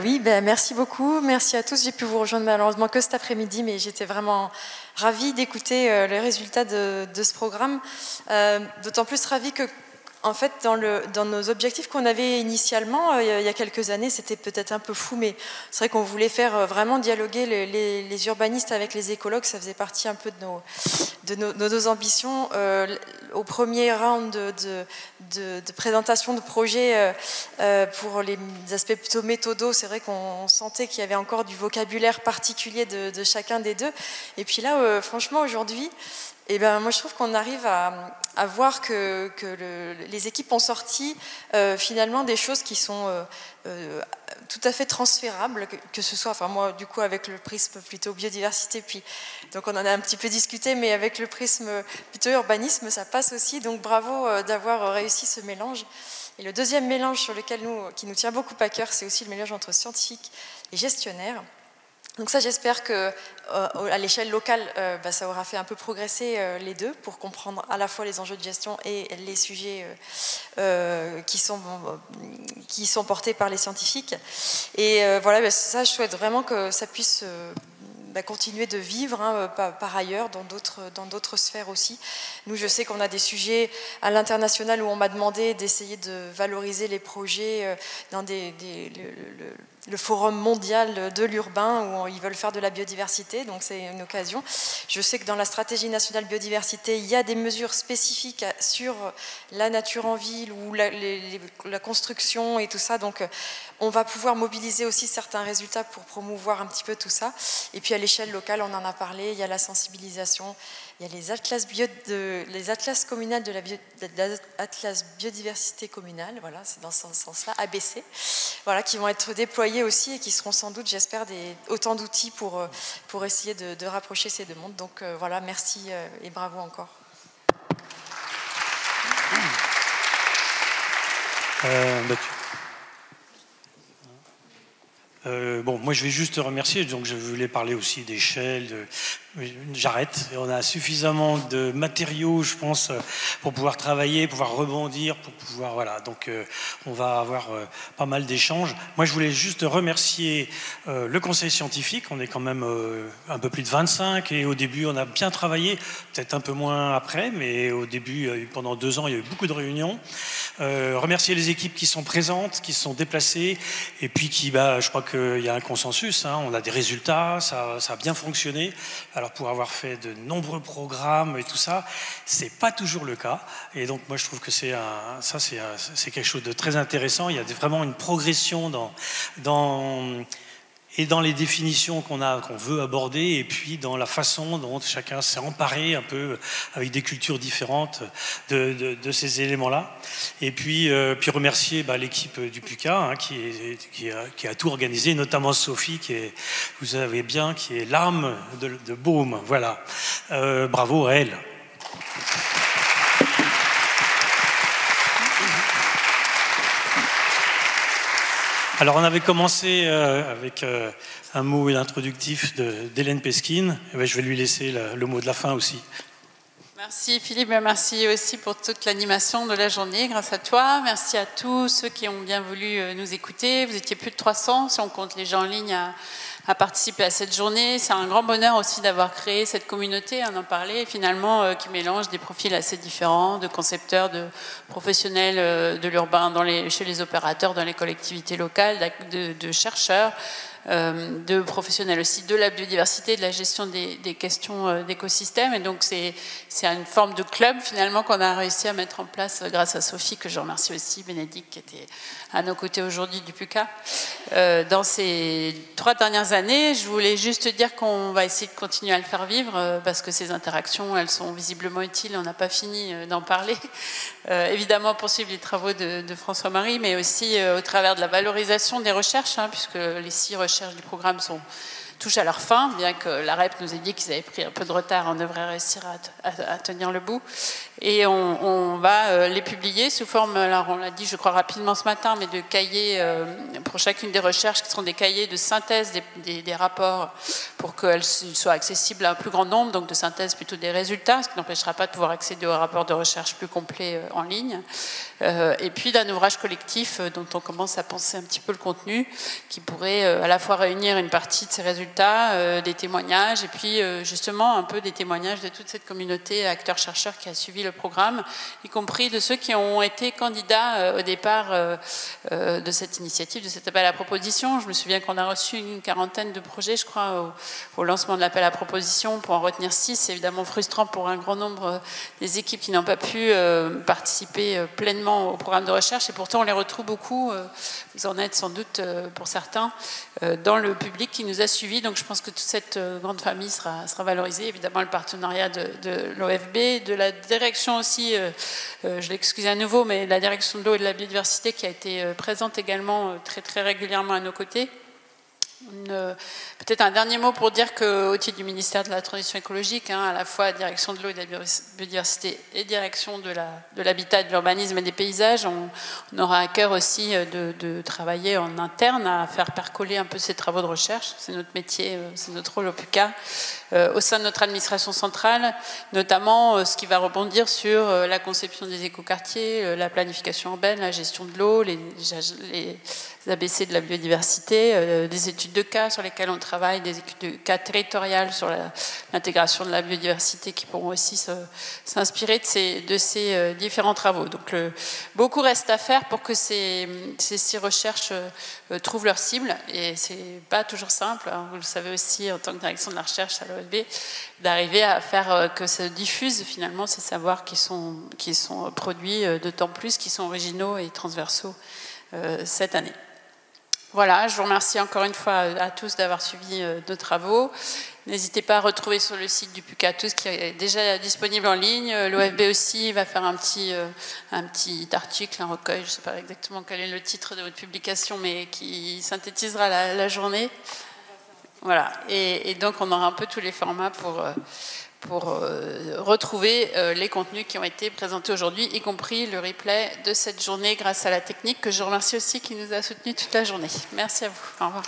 Oui, ben, merci beaucoup. Merci à tous. J'ai pu vous rejoindre malheureusement que cet après-midi, mais j'étais vraiment ravie d'écouter les résultats de ce programme. D'autant plus ravie que, en fait, dans nos objectifs qu'on avait initialement, il y a quelques années, c'était peut-être un peu fou, mais c'est vrai qu'on voulait faire vraiment dialoguer les urbanistes avec les écologues. Ça faisait partie un peu de nos ambitions. Au premier round de présentation de projets pour les aspects plutôt méthodaux, c'est vrai qu'on sentait qu'il y avait encore du vocabulaire particulier de chacun des deux. Et puis là, franchement, aujourd'hui, et ben, moi je trouve qu'on arrive à voir que les équipes ont sorti finalement des choses qui sont tout à fait transférables, que ce soit, enfin moi du coup avec le prisme plutôt biodiversité, puis donc on en a un petit peu discuté, mais avec le prisme plutôt urbanisme, ça passe aussi, donc bravo d'avoir réussi ce mélange. Et le deuxième mélange sur lequel qui nous tient beaucoup à cœur, c'est aussi le mélange entre scientifique et gestionnaire. Donc ça, j'espère qu'à l'échelle locale, ça aura fait un peu progresser les deux pour comprendre à la fois les enjeux de gestion et les sujets qui sont portés par les scientifiques. Et voilà, ça, je souhaite vraiment que ça puisse continuer de vivre par ailleurs dans d'autres sphères aussi. Nous, je sais qu'on a des sujets à l'international où on m'a demandé d'essayer de valoriser les projets dans le forum mondial de l'urbain où ils veulent faire de la biodiversité, donc c'est une occasion. Je sais que dans la stratégie nationale biodiversité, il y a des mesures spécifiques sur la nature en ville ou la construction et tout ça, donc on va pouvoir mobiliser aussi certains résultats pour promouvoir un petit peu tout ça. Et puis à l'échelle locale, on en a parlé, il y a la sensibilisation, il y a les atlas communales l'atlas biodiversité communale, voilà, c'est dans ce sens-là, ABC, voilà, qui vont être déployés aussi et qui seront sans doute, j'espère, autant d'outils pour essayer de rapprocher ces deux mondes. Donc voilà, merci et bravo encore. Bon, moi je vais juste te remercier, donc je voulais parler aussi d'échelle, j'arrête, on a suffisamment de matériaux, je pense, pour pouvoir travailler, pouvoir rebondir, pour pouvoir, voilà, donc on va avoir pas mal d'échanges. Moi je voulais juste remercier le conseil scientifique, on est quand même un peu plus de 25, et au début on a bien travaillé, peut-être un peu moins après, mais au début, pendant 2 ans, il y a eu beaucoup de réunions. Remercier les équipes qui sont présentes, qui se sont déplacées, et puis qui, je crois qu'il y a un consensus, hein, on a des résultats, ça a bien fonctionné. Alors pour avoir fait de nombreux programmes et tout ça, c'est pas toujours le cas. Et donc moi je trouve que c'est quelque chose de très intéressant. Il y a vraiment une progression dans les définitions qu'on veut aborder, et puis dans la façon dont chacun s'est emparé un peu avec des cultures différentes de ces éléments-là. Et puis remercier l'équipe du PUCA hein, qui a tout organisé, notamment Sophie, vous savez bien, qui est l'âme de Baume. Voilà. Bravo à elle. Alors on avait commencé avec un mot introductif d'Hélène Pesquine. Je vais lui laisser le mot de la fin aussi. Merci Philippe, merci aussi pour toute l'animation de la journée, grâce à toi. Merci à tous ceux qui ont bien voulu nous écouter. Vous étiez plus de 300, si on compte les gens en ligne, à participer à cette journée. C'est un grand bonheur aussi d'avoir créé cette communauté, on en parlait, finalement, qui mélange des profils assez différents, de concepteurs, de professionnels de l'urbain chez les opérateurs, dans les collectivités locales, de chercheurs, de professionnels aussi de la biodiversité, de la gestion des questions d'écosystème. Et donc c'est une forme de club finalement qu'on a réussi à mettre en place grâce à Sophie, que je remercie aussi, Bénédicte qui était à nos côtés aujourd'hui du PUCA. Dans ces 3 dernières années, je voulais juste dire qu'on va essayer de continuer à le faire vivre parce que ces interactions, elles sont visiblement utiles, on n'a pas fini d'en parler. Évidemment poursuivre les travaux de François-Marie, mais aussi au travers de la valorisation des recherches, hein, puisque les 6 recherches du programme touchent à leur fin, bien que la REP nous ait dit qu'ils avaient pris un peu de retard, on devrait réussir à tenir le bout. Et on va les publier sous forme, alors on l'a dit je crois rapidement ce matin, mais de cahiers pour chacune des recherches qui seront des cahiers de synthèse des rapports pour qu'elles soient accessibles à un plus grand nombre, donc de synthèse plutôt des résultats, ce qui n'empêchera pas de pouvoir accéder aux rapports de recherche plus complets en ligne. Et puis d'un ouvrage collectif dont on commence à penser un petit peu le contenu, qui pourrait à la fois réunir une partie de ces résultats, des témoignages, et puis justement un peu des témoignages de toute cette communauté acteurs-chercheurs qui a suivi le programme, y compris de ceux qui ont été candidats au départ de cette initiative, de cet appel à proposition. Je me souviens qu'on a reçu une quarantaine de projets, je crois, au lancement de l'appel à proposition, pour en retenir 6. C'est évidemment frustrant pour un grand nombre des équipes qui n'ont pas pu participer pleinement au programme de recherche, et pourtant on les retrouve beaucoup, vous en êtes sans doute pour certains, dans le public qui nous a suivis. Donc je pense que toute cette grande famille sera valorisée. Évidemment le partenariat de l'OFB, de la direction aussi, je l'excuse à nouveau, mais la direction de l'eau et de la biodiversité qui a été présente également très très régulièrement à nos côtés. Peut-être un dernier mot pour dire qu'au titre du ministère de la Transition écologique, à la fois direction de l'eau et de la biodiversité et direction de l'habitat, de l'urbanisme et des paysages, on aura à cœur aussi de travailler en interne à faire percoler un peu ces travaux de recherche. C'est notre métier, c'est notre rôle au PUCA, au sein de notre administration centrale, notamment ce qui va rebondir sur la conception des écoquartiers, la planification urbaine, la gestion de l'eau, les ABC de la biodiversité, des études de cas sur lesquelles on travaille, des études de cas territoriales sur l'intégration de la biodiversité qui pourront aussi s'inspirer de ces différents travaux. Donc beaucoup reste à faire pour que ces 6 recherches trouvent leur cible, et c'est pas toujours simple, hein, vous le savez aussi en tant que direction de la recherche à l'OFB, d'arriver à faire que ça diffuse finalement ces savoirs qui sont produits, d'autant plus qui sont originaux et transversaux cette année. Voilà, je vous remercie encore une fois à tous d'avoir suivi nos travaux. N'hésitez pas à retrouver sur le site du PUCA tout ce qui est déjà disponible en ligne. L'OFB aussi va faire un petit article, un recueil, je ne sais pas exactement quel est le titre de votre publication, mais qui synthétisera la journée. Voilà, et donc on aura un peu tous les formats pour retrouver les contenus qui ont été présentés aujourd'hui, y compris le replay de cette journée grâce à la technique, que je remercie aussi qui nous a soutenus toute la journée. Merci à vous. Au revoir.